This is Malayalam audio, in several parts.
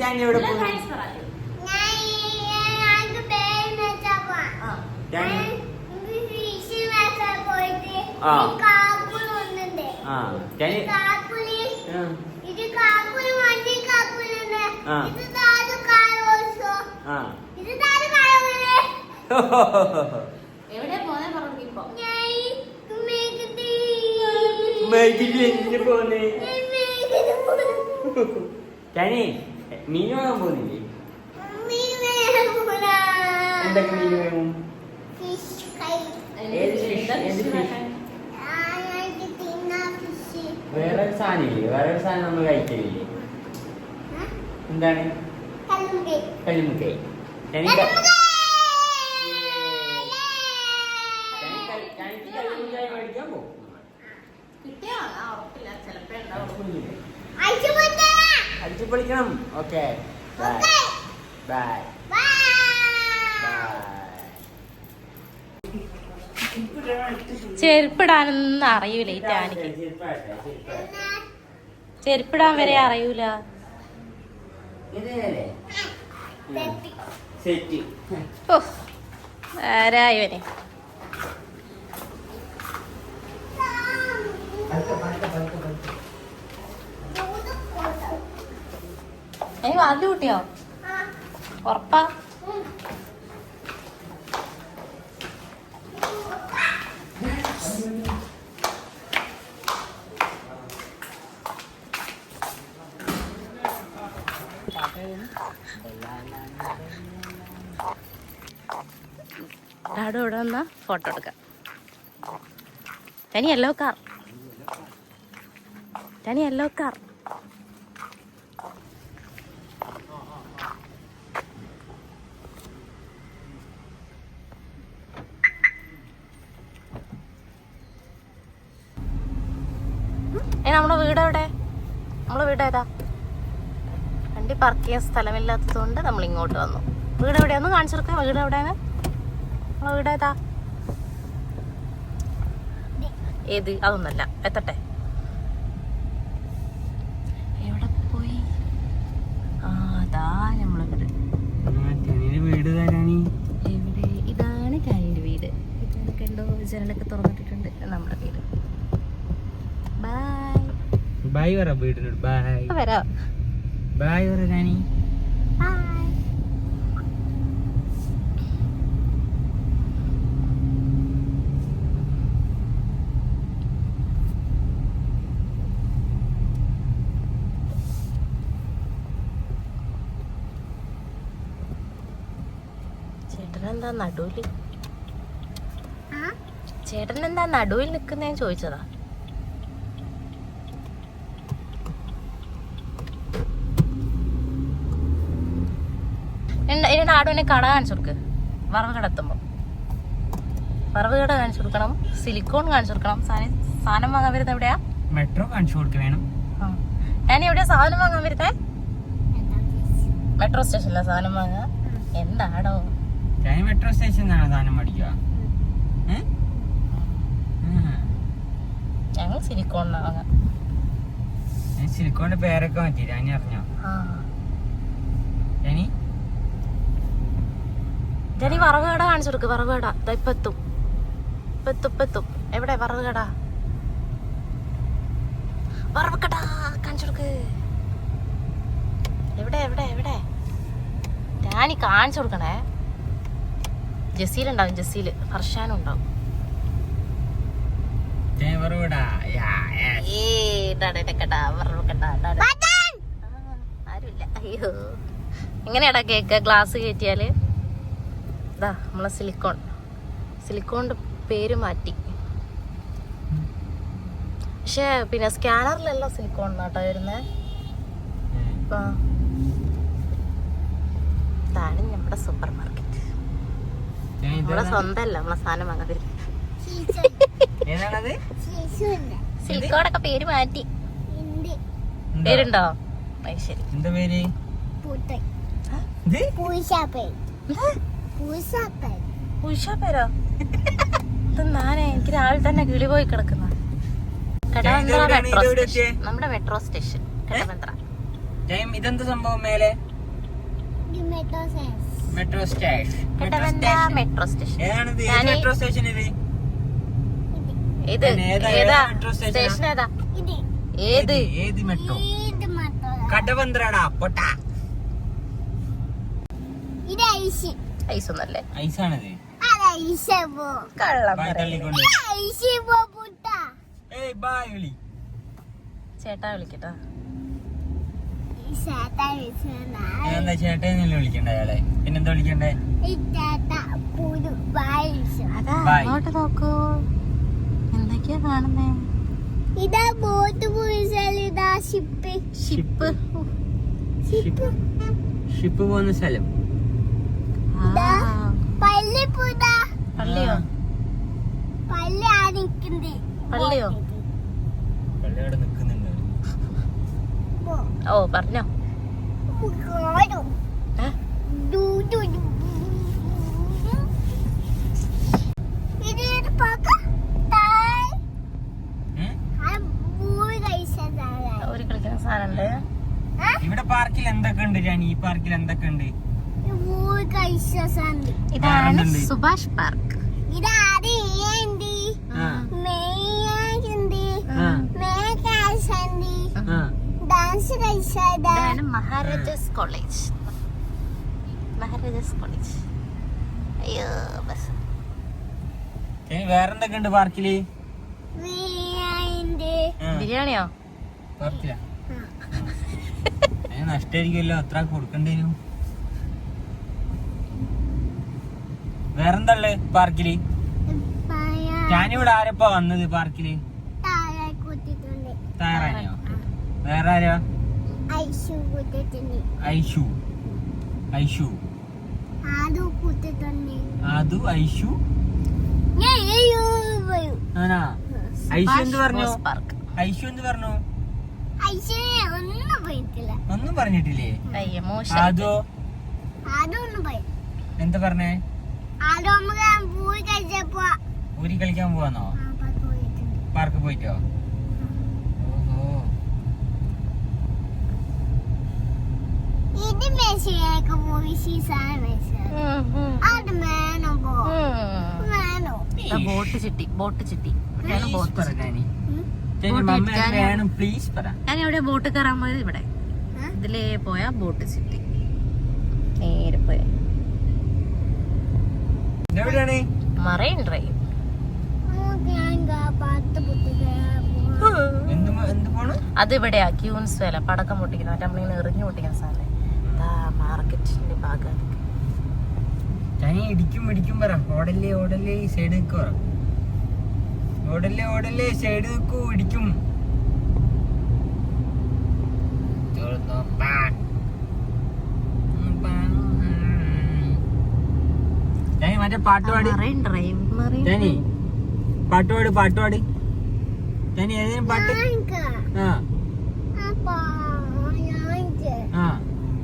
ഞാൻ എവിടെ പോകുന്നു? മീൻ വാങ്ങാൻ പോകുന്നില്ലേ? എന്തൊക്കെ മീൻ വേണം? വേറെ ഒരു സാധനമില്ലേ? വേറെ ഒരു സാധനം നമ്മൾ കഴിക്കലില്ലേ? എന്താണ്? കല്ലുമുക്കൈ. മേടിക്കാൻ പോകും. അടിച്ചു പൊളിക്കണം. Okay, by. ചെരുപ്പിടാനൊന്നും അറിയൂല ഈ ടാനിക്ക്. ചെരുപ്പിടാൻ വരെ അറിയൂല. ആരായവനെ വാതിൽ കൂട്ടിയോ? ഉറപ്പാ? ഡാഡു ഇവിടെ വന്നാ ഫോട്ടോ എടുക്കാം. ടനി യെല്ലോ കാർ. നമ്മുടെ വീട് എവിടെ? നമ്മളെ വീട് ഏതാ? വണ്ടി പാർക്ക് ചെയ്യാൻ സ്ഥലമില്ലാത്തതുകൊണ്ട് നമ്മൾ ഇങ്ങോട്ട് വന്നു. വീട് എവിടെയാന്ന് കാണിച്ചു കൊടുക്കാം. വീട് എവിടെയാണ്? നമ്മളെ വീട് ഏതാ? ഏത്? അതൊന്നല്ല, എത്തട്ടെ. എവിടെ പോയി? അതാ നമ്മളെ വീട്. എവിടെ? ഇതാണ് ടാനിയുടെ വീട്. ഇതൊക്കെ ഉണ്ടോ? ജനലൊക്കെ തുറന്നിട്ടിട്ടുണ്ട്. നമ്മുടെ വീട്. ബൈ പറ വീടിനോട്. ബൈ വരാം. ബൈ പറ ടാനി. ചേട്ടനെന്താ നടുവിൽ നിൽക്കുന്നേന്ന് ചോദിച്ചതാ. ഇതിന്റെ ആടുവിനെ കട കാണിച്ചു കൊടുക്ക്. വറവ് കട എത്തുമ്പോ വറവ് കട കാണിച്ചു കൊടുക്കണം. സിലിക്കോൺ കാണിച്ചു കൊടുക്കണം. സാധനം വാങ്ങാൻ വരുന്നത് എവിടെയാ? മെട്രോ കാണിച്ചു കൊടുക്ക വേണം. ഞാൻ എവിടെയാ സാധനം വാങ്ങാൻ വരുന്നേ? മെട്രോ സ്റ്റേഷനിലാ സാധനം വാങ്ങാ. എന്താടോ മെട്രോ സ്റ്റേഷനിലാണ് സാധനം മേടിക്കുക? ഞങ്ങൾ സിലിക്കോണിനാ വാങ്ങാം. സിലിക്കോണിന്റെ പേരൊക്കെ മാറ്റി ഞാൻ അറിഞ്ഞോ? ജനി വറവ് കട കാണിച്ചു കൊടുക്ക്. വറവ് കട ഇപ്പൊ എത്തും. എവിടെ വറവ് കട? വറവ് കട കാണിച്ചു കൊടുക്ക്. എവിടെ? ഞാനീ കാണിച്ചു കൊടുക്കണേ. ജസീലുണ്ടാവും. ഫർഷാനും ഉണ്ടാവും. ആരുമില്ല. അയ്യോ, എങ്ങനെയാടാ കേക്ക്? ഗ്ലാസ് കയറ്റിയാല് ഇതാ നമ്മളെ സിലിക്കോണിന്റെ പേര് മാറ്റി. പക്ഷെ പിന്നെ സ്കാനറിലല്ലോ സിലിക്കോൺ നാട്ടോ വരുന്നേ. ഇതാണ് നമ്മുടെ സൂപ്പർ മാർക്കറ്റ്. നമ്മളെ സ്വന്തമല്ല, നമ്മളെ സാധനം വാങ്ങാൻ സിലിക്കോണൊക്കെ പേര് മാറ്റി. പേരുണ്ടോ? ശരി. ഉഷാപ്പേരോ? ഇതെന്നാനെ എനിക്ക് രാവിലെ തന്നെ കിളി പോയി കിടക്കുന്ന. Kadavanthra metro station. നമ്മുടെ മെട്രോ സ്റ്റേഷൻ കടവന്ത്ര. ഇതെന്ത് സംഭവം മേലെ? Metro station. Metro station. ഏതാണിത്? മെട്രോ സ്റ്റേഷൻ ഇത്? ഇത് ഏതാ സ്റ്റേഷൻ? ഏതാ? ഏത് മെട്രോ? കടവന്ത്രടാ പൊട്ട. ഐസ് ഒന്നല്ലേ? ഐസാണിത്. കള്ളം തള്ളിക്കൊണ്ട് ബായ് വിളി. ചേട്ടാ വിളിക്കട്ടാ. എന്താ ചേട്ടനല്ലേ വിളിക്കണ്ടേ അയാളെ? പിന്നെന്താ വിളിക്കണ്ടേ? അതാ Bye. അങ്ങോട്ട് നോക്കൂ, എന്തൊക്കെയാ കാണുന്നേ? ഇതാ ബോട്ട് പോയിച്ചാൽ ഇതാ ഷിപ്പ്. ഷിപ്പ്. ഷിപ്പ് പോകുന്ന സ്ഥലം. ഇതാ പള്ളി പോതാ. പള്ളിയോ? പള്ളി ആ നിൽക്കുന്നത്. പള്ളിയോ? പള്ളി അവിടെ നിക്കുന്നുണ്ട്. ഓ പറഞ്ഞോ. ഏ? ഒരു കളിക്കുന്ന സാധനമുണ്ട്. ഇവിടെ പാർക്കിൽ എന്തൊക്കെ ഉണ്ട് ജാനി? ഈ പാർക്കിൽ എന്തൊക്കെ ഉണ്ട്? ഇതാണ് വേറെന്തുണ്ട്? സുഭാഷ് പാർക്ക്. ആ, ആ. ഡാൻസ് കഴിച്ചതാ. ഇതാണ് മഹാരാജാസ് കോളേജ്. മഹാരാജാസ് കോളേജ്. അയ്യോ ബസ്. ജാനി വേറെന്തൊക്കെ ഉണ്ട് പാർക്കില്? ആ, ബിരിയാണിയോ? പാർക്കിലാ? നഷ്ടായിരിക്കുമല്ലോ, അത്ര കൊടുക്കേണ്ടി വരും. വേറെന്താ ഉള്ളത് പാർക്കില്? ഞാനിവിടെ ആരപ്പാ വന്നത് പാർക്കില്? താറാനോ? വേറെ ആരാ? ഐഷു. ആദു, ഐഷു. ആണാ? ഐഷു എന്ത് പറഞ്ഞു? Boss park. ഐഷു എന്ത് പറഞ്ഞു? ഒന്നും പോയിട്ടില്ല. ഒന്നും പറഞ്ഞിട്ടില്ലേ? അയ്യോ മോശം. ആദോ അതൊന്നും പോയി. എന്താ പറഞ്ഞേ? അതോ നമുക്ക് പോയി കഴിച്ചപ്പോ ഊരി കളിക്കാൻ പോവാന്നോ? പാർക്ക് പോയിട്ടോ? ഓഹോ. ഇത് മെസ്സിയൊക്കെ പോയി സീസൺ മെസ്സി അത് വേണം പോ വേണോ ബോട്ട് ചിട്ടി. ഇവിടെയാണ് Please ബോട്ട് പറ ചിട്ടി. ജാനി. ജാനി, ബോട്ട് മമ്മ ഇരിക്കാൻ വേണം പ്ലീസ് പറ. ഞാൻ എവിടെ ബോട്ട് കയറാൻ പോയത്? ഇവിടെ ഇതിലേ പോയാ ബോട്ട് ചിട്ടി. നേരെ പോയ എവിടെയാണ്? Marine drive. എന്ത് പോണ്? അത് ഇവിടെയാ ക്യൂൻസ് വേല പടക്കം പൊട്ടിക്കുന്ന മറ്റേ നമ്മളിങ്ങനെ എറിഞ്ഞു പൊട്ടിക്കുന്ന സാധനം. മാർക്കറ്റിന്റെ ഭാഗം. ജാനി ഇടിക്കും പറ. ഓടല്ലേ സൈഡ് നിൽക്കു പറ. ഓടല്ലേ സൈഡ് നിൽക്കൂ, ഇടിക്കും. ജാനി മറ്റേ പാട്ടുപാടി. Marine drive. ജാനി പാട്ടുപാടി. ജാനി ഏതെങ്കിലും പാട്ട്? ആ ആ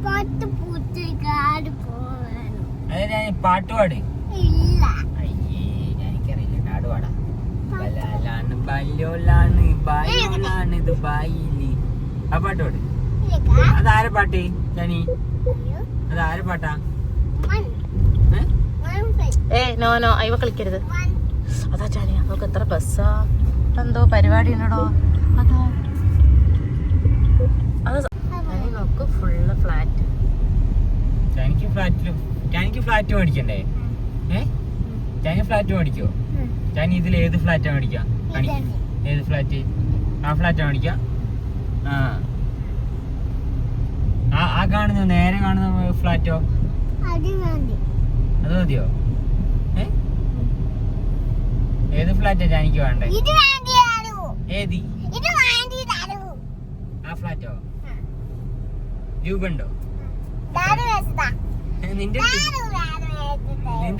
പത്ത് പൂച്ചക്കാട് പോവാനോ അതെ ജാനി പാട്ടുപാടി. ഇല്ല അയ്യേ എനിക്കറിയില്ല. നാട് പാടാ. ബലാലാണ് ബല്യോലാണ് ബായോലാണ് ദുബായില്. ആ പാട്ട് പാട്. അതാരെ പാട്ട് ജാനി? അതാരെ പാട്ടാ? നോ അയവ കളിക്കരുത്. അതാ ചാനിയ നമുക്ക് എത്ര ബസ്സാ. എന്തോ പരിപാടി ഉണ്ടോ? അതാ അത് ചാനി നോക്ക് ഫുള്ള് ഫ്ലാറ്റ്. ജാനിക്ക് ഫ്ലാറ്റ് മേടിക്കണ്ടേ? ജാനി ഫ്ലാറ്റ് മേടിക്കോ? ജാനി ഇതിൽ ഏത് ഫ്ലാറ്റാ മേടിക്കാം? ഏത് ഫ്ലാറ്റ്? ആ ഫ്ലാറ്റാ മേടിക്കാം. ആ കാണുന്ന നേരെ കാണുന്ന ഫ്ലാറ്റോ? അത് മതിയോ? ഏത് ഫ്ലാറ്റാ ജാനിക്ക് വേണ്ടേ? ഏതി? ആ ഫ്ലാറ്റോ? രൂപണ്ടോ? നിന്റെ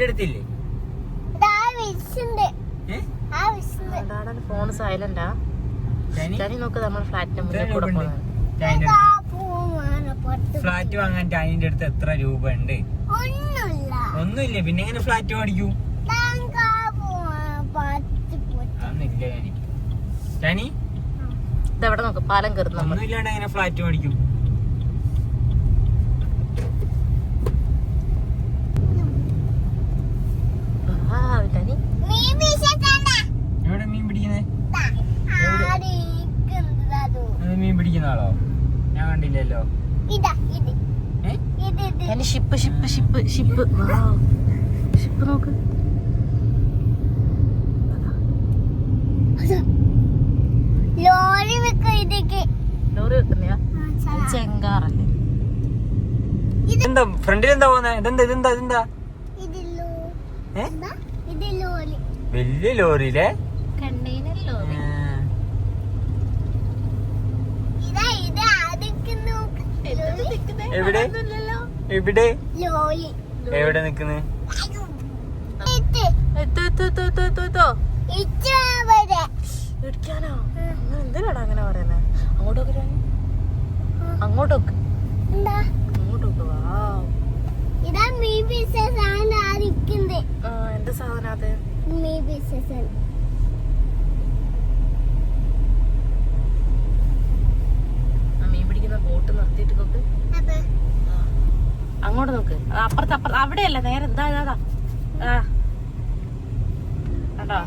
അടുത്തില്ലേ? ഫോൺ സൈലന്റാ. ചാനി നോക്ക് നമ്മൾ ഫ്ലാറ്റിന്റെ മുന്നിൽ കൂടെ പോകുന്നത്. ഫ്ലാറ്റ് വാങ്ങാൻ ജാനിന്റെ അടുത്ത് എത്ര രൂപ ഉണ്ട്? ഒന്നുമില്ല. പിന്നെ എങ്ങനെ ഫ്ലാറ്റ് മേടിക്കൂ? അതൊന്നുമില്ല ജാനി. ജാനി ഇതെവിടെ നോക്ക് പാലം കയറുന്ന നമ്മൾ. ഒന്നുമില്ലാണ്ട് എങ്ങനെ ഫ്ലാറ്റ് മേടിക്കും? പിടിക്കുന്ന ആളോ? ഞാൻ കണ്ടില്ലല്ലോ. Ship ship ship ship ship നോക്ക്. ലോറി വെക്കുന്നയാ ചെങ്കാറല്ലേ? ഇതെന്താ ഫ്രണ്ടിൽ എന്താ പോന്നെ? ഇതെന്താ ഇതെന്താ ഇതെന്താ? വലിയ ലോറിയിലെ കണ്ടെയ്നർ ലോറി. എവിടെ എവിടെ എവിടെ നിക്കുന്നു? എന്തിനാടാ അങ്ങനെ പറയുന്നേ? അങ്ങോട്ടൊക്കെ അങ്ങോട്ടൊക്കെ അങ്ങോട്ടൊക്കെ വാ. എന്ത് സാധനം അത്? മീൻ പിടിക്കുന്ന ബോട്ട് നിർത്തിയിട്ട് നോക്ക്. അങ്ങോട്ട് നോക്ക്. അപ്പുറത്ത് അവിടെയല്ല, നേരെ എന്താ കണ്ടോ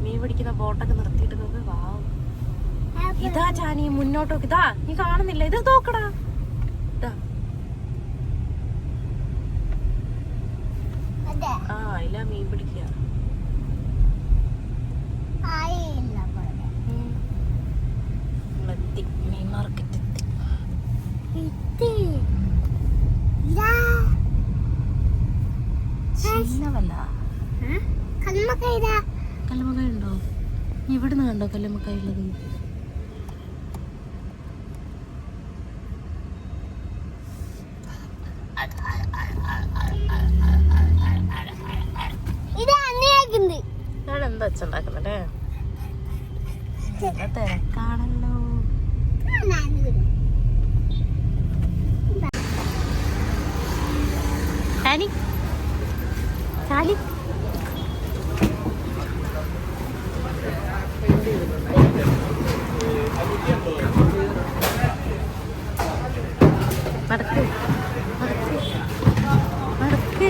മീൻ പിടിക്കുന്ന ബോട്ടൊക്കെ നിർത്തിയിട്ട് നോക്ക്. വാ, ഇതാ ചാനി മുന്നോട്ടോക്ക്. ഇതാ നീ കാണുന്നില്ല? ഇത് നോക്കടാ. ആ ഇല്ല, മീൻ പിടിക്കുക. മീൻ മാർക്കറ്റ് എത്തി. കല്ലുമ്മക്കായ ഉണ്ടോ? ഇവിടുന്ന് കണ്ടോ കല്ലുമ്മക്കായ ഉള്ളത്? എന്താ വെച്ചുണ്ടാക്കുന്നല്ലേ? തിരക്കാണല്ലോ. ചാലി ചാലി നടക്ക് നടക്ക് നടക്ക്.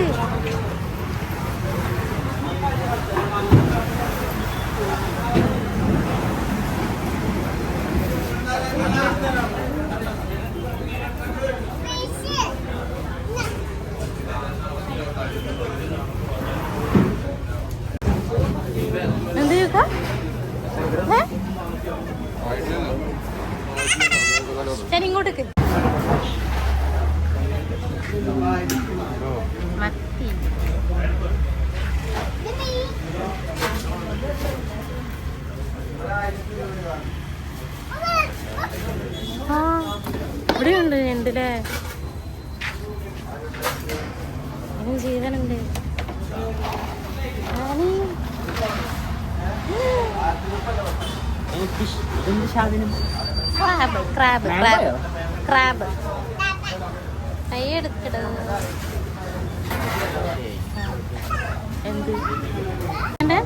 എന്ത് ചോദിക്കാ? ശരി, ഇങ്ങോട്ടേക്ക്. മത്തി ആ ഇവിടെയുണ്ട്. ഉണ്ടല്ലേ? അതിനും ജീവനുണ്ട്. ക്രാബ് ക്രാബ് ക്രാബ് ക്രാബ് കൈയെടുക്കട. എന്ത് പിന്നെ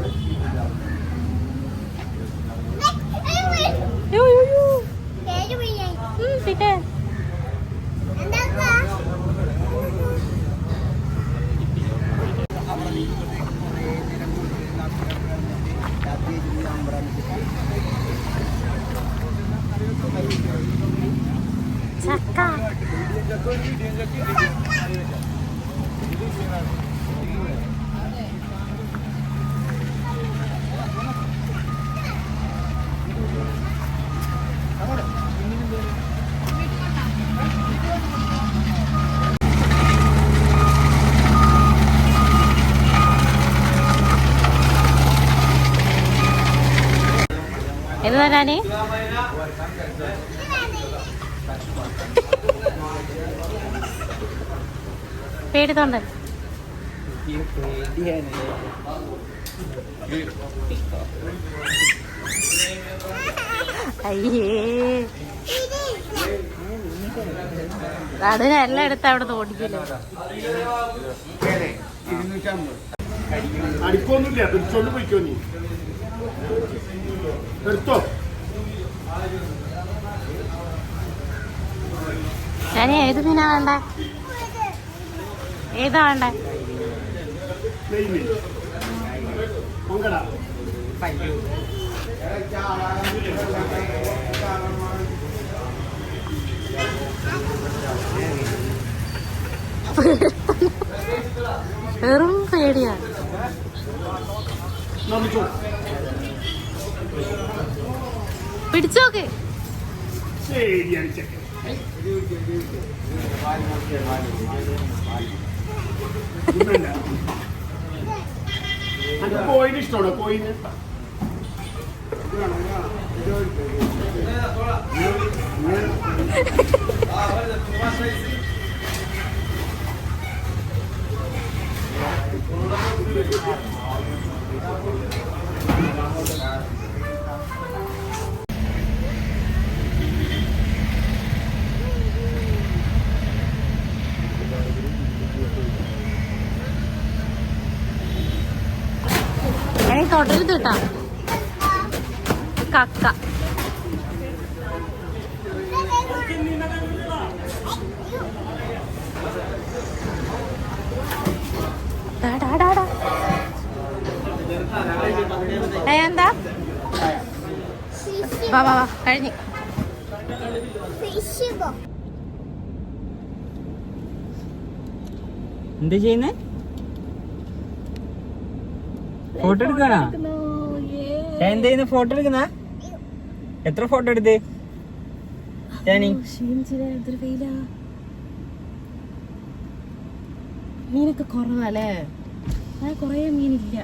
ചക്ക. ഇത് തരാനേ പേടിത്തോണ്ടൻ. അയ്യേ, അതിനെല്ലാം എടുത്ത് അവിടെ ഓടിക്കില്ല. അടിക്കൊന്നുമില്ല, പിടിച്ചോണ്ട് പോയിക്കോ നീ. എടുത്തോ. ഞാൻ ഏത് മീനാ വേണ്ട? ഏതാ വേണ്ടേ? വെറും പേടിയാ. പിടിച്ചോക്കെ. കോയിന് ഇഷ്ടമാണോ? കോയിന് തൊടരുത് കേട്ടാ. കക്ക എന്താ? വാ വാ വാ കഴിഞ്ഞു. എന്താ ചെയ്യുന്നേ? ഫോട്ടോ എടുക്കാനാ? എന്താ ചെയ്യുന്ന? ഫോട്ടോ എടുക്കുന്ന? എത്ര ഫോട്ടോ എടുത്ത്? മീനൊക്കെ കുറവല്ലേ? കൊറേ മീനില്ല.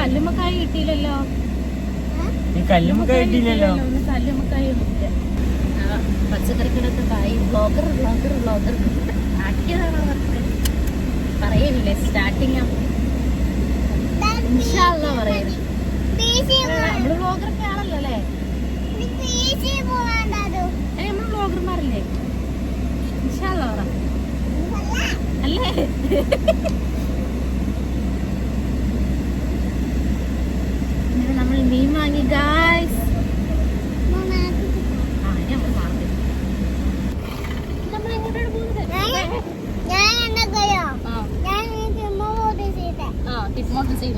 കല്ലുമ്മക്കായി കിട്ടിയില്ലല്ലോ. കല്ലുമ്മക്കായി കിട്ടിയില്ലല്ലോ. കല്ലുമ്മക്കായി ഒന്നുമില്ല. പച്ചക്കറികളൊക്കെ കായി. ബ്ലോഗർ ബ്ലോഗർ ബ്ലോഗർ ആക്കിയതാണോ പറയണില്ലേ? സ്റ്റാർട്ടിങ് പറയുന്നത് നമ്മള് ബ്ലോഗറൊക്കെ ആണല്ലോ അല്ലേ? നമ്മള് ബ്ലോഗർമാരല്ലേ? പറ അല്ലേ? നമ്മൾ മീൻ വാങ്ങി ഗായ്സ്.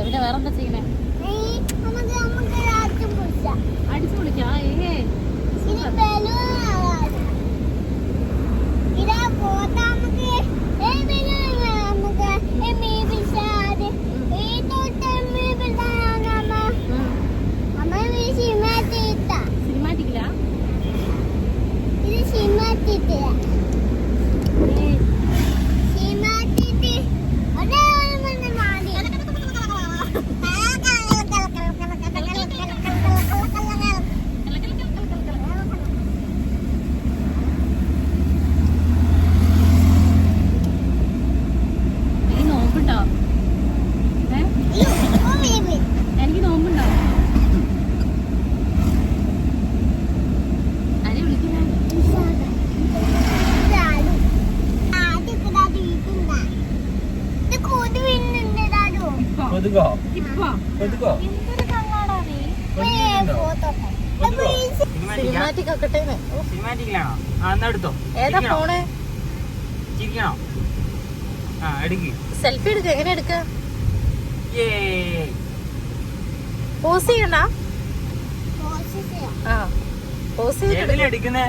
പിന്നെ വേറെന്താ ചെയ്യുന്നേ? അടിച്ചു പൊളിക്കാ. സിനിമാറ്റിക്കില്ല. എനിക്ക് നോമ്പുണ്ടോ? അരി വിളിക്കുന്ന സിനിമാറ്റിക് ഒക്കെ. സിനിമാറ്റിക്കിലാണോ? എന്നാ എടുത്തോ. ഏതാ ഫോണ്? ചിരിക്കണോ? എടുക്ക്. സെൽഫി എടുക്ക. എങ്ങനെ എടുക്ക? പോസ് ചെയ്യണ്ട. പോസ് ചെയ്തിട്ട് എടുക്കുന്നേ?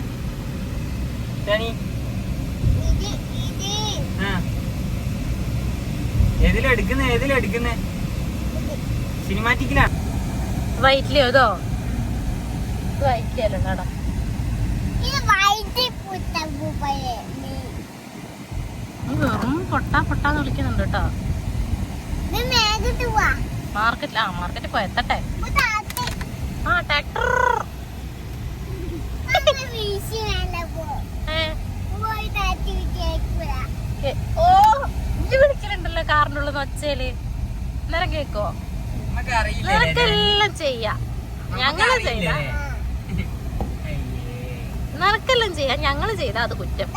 ഏതിലെടുക്കുന്നേ? സിനിമാറ്റിക്കിലാണ്. വൈറ്റിലോ? അതോ വൈറ്റിലല്ലോ നട. വെറും പൊട്ടാന്ന് വിളിക്കുന്നുണ്ട് കേട്ടോ. മാർക്കറ്റിൽ പോയി എത്തട്ടെ. ട്രാക്ടർ വിളിക്കലുണ്ടല്ലോ കാറിനുള്ളത് ഒച്ചയില്. നേരം കേക്കോ? നിനക്കെല്ലാം ചെയ്യാം. ഞങ്ങള് ചെയ്ത നിനക്കെല്ലാം ചെയ്യാം. ഞങ്ങള് ചെയ്ത അത് കുറ്റം.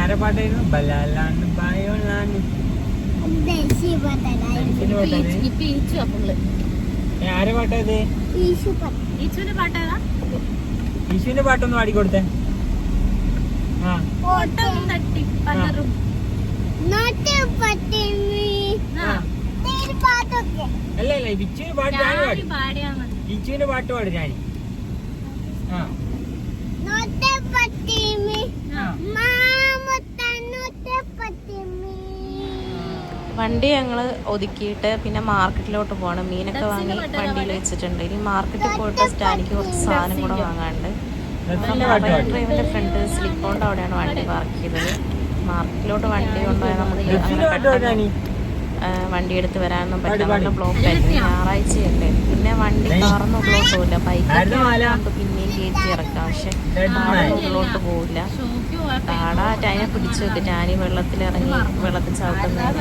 ആരെ പാട്ടായിരുന്നു? ബലാലാണ് ബായോളാണ് ദേശീയ പാട്ടല്ല ധനുഷിന്റെ പാട്ടാണ്. ഇപ്പൊ ഈച്ചു അപ്പുള്ളു. ആരെ പാട്ടാ ഇത്? ഈശു പാട്ട് ഈച്ചുവിന്റെ പാട്ടേതാ? ഈശുവിന്റെ പാട്ടൊന്ന് പാടിക്കൊടുത്തേ. ആ ഓട്ടം തട്ടി പലരും. നോട്ട് പട്ടിമി ആ. നീ പാട്ടൊക്കെ അല്ല വിച്ചുവിന്റെ പാട്ട് ഞാൻ പാടി. പാടിയാ മതി. വിച്ചുവിന്റെ പാട്ട് പാടും ഞാൻ. ആ നോട്ട് പട്ടിമി ആ. മാമുത്ത നോട്ട് പട്ടിമി വണ്ടി ഞങ്ങള് ഒതുക്കിയിട്ട് പിന്നെ മാർക്കറ്റിലോട്ട് പോകണം. മീനൊക്കെ വാങ്ങി വണ്ടിയിൽ വെച്ചിട്ടുണ്ട്. ഇനി മാർക്കറ്റിൽ പോയിട്ട് സ്റ്റാൻഡിക്ക് കുറച്ച് സാധനം കൂടെ വാങ്ങാണ്ട്. ധനുഷിന്റെ പാട്ട് പാടി. ഡ്രൈവിന്റെ ഫ്രണ്ട് സ്ലിപ്പോണ്ട് അവിടെയാണ് വണ്ടി പാർക്ക് ചെയ്തത്. മാർക്കറ്റിലോട്ട് വണ്ടി കൊണ്ടുപോയാൽ നമുക്ക് ധനുഷിന്റെ പാട്ട് പാടി ഞാൻ. വണ്ടി എടുത്ത് വരാനൊന്നും പറ്റില്ല. നല്ല ബ്ലോക്ക് ആയിരുന്നു. ഞായറാഴ്ചയല്ലേ. പിന്നെ വണ്ടി കാറൊന്നും ഉള്ളോട്ട് പോകില്ല. ബൈക്ക് പിന്നെയും കയറ്റി ഇറക്കാം. പക്ഷെ കാറൊന്നും ഉള്ളോട്ട് പോകില്ല. കാട ടൈനെ പിടിച്ചു വെക്കും. ഞാനീ വെള്ളത്തിലിറങ്ങി വെള്ളത്തിൽ ചവിട്ടുന്നത്.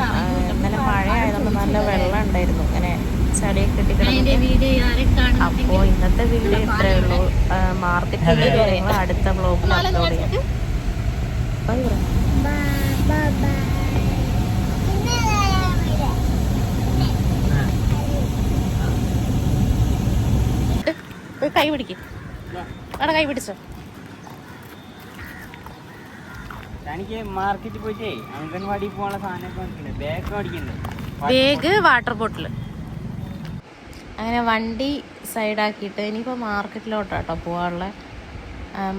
ഇന്നലെ മഴ ആയതുകൊണ്ട് നല്ല വെള്ളം ഉണ്ടായിരുന്നു. ഇങ്ങനെ ചളിയൊക്കെ കെട്ടിക്കിടന്നു. അപ്പോൾ ഇന്നത്തെ വീഡിയോ ഇത്രയേ ഉള്ളൂ. മാർക്കറ്റിൽ കാര്യങ്ങൾ അടുത്ത ബ്ലോഗിൽ അപ്ലോഡ് ചെയ്യാം. Bye bye. ബൈ ബൈ ഒരു കൈ പിടിക്ക്. അവിടെ കൈ പിടിച്ചോ. എനിക്ക് മാർക്കറ്റിൽ പോയിട്ടേ അംഗൻവാടി പോകാനുള്ള സാധനമൊക്കെ മേടിക്കണ്ടേ. ബാഗ് മേടിക്കണ്ടേ. Bag, water bottle. അങ്ങനെ വണ്ടി സൈഡാക്കിയിട്ട് ഇനിയിപ്പോൾ മാർക്കറ്റിലോട്ടാട്ടോ പോകാനുള്ള.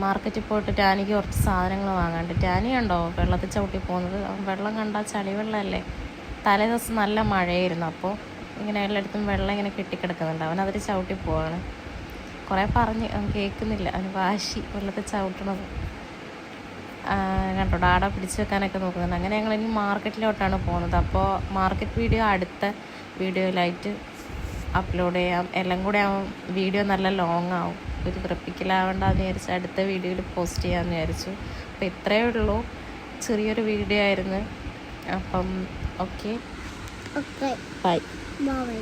മാർക്കറ്റിൽ പോയിട്ട് ടാനിക്ക് കുറച്ച് സാധനങ്ങൾ വാങ്ങാണ്ട്. ടാനി കണ്ടോ വെള്ളത്തിൽ ചവിട്ടി പോകുന്നത്. വെള്ളം കണ്ടാൽ ചളിവെള്ളമല്ലേ. തലേ ദിവസം നല്ല മഴയായിരുന്നു. അപ്പോൾ ഇങ്ങനെ എല്ലായിടത്തും വെള്ളം ഇങ്ങനെ കെട്ടിക്കിടക്കുന്നുണ്ട്. അവനതിൽ ചവിട്ടി പോവാണ്. കുറേ പറഞ്ഞ് അവൻ കേൾക്കുന്നില്ല. അവന് വാശി വെള്ളത്തിൽ ചവിട്ടണത് കണ്ടോ. ഡാഡ പിടിച്ച് വെക്കാനൊക്കെ നോക്കുന്നുണ്ട്. അങ്ങനെ ഞങ്ങൾ ഇനി മാർക്കറ്റിലോട്ടാണ് പോകുന്നത്. അപ്പോൾ മാർക്കറ്റ് വീഡിയോ അടുത്ത വീഡിയോയിലായിട്ട് അപ്ലോഡ് ചെയ്യാം. എല്ലാം കൂടെ ആവും വീഡിയോ നല്ല ലോങ് ആവും. ഒരു തൃപ്പിക്കലാവേണ്ടെന്ന് വിചാരിച്ച് അടുത്ത വീഡിയോയിൽ പോസ്റ്റ് ചെയ്യാമെന്ന് വിചാരിച്ചു. അപ്പോൾ ഇത്രയേ ഉള്ളൂ. ചെറിയൊരു വീഡിയോ ആയിരുന്നു. അപ്പം ഓക്കെ ഓക്കെ ബൈ. ബൈ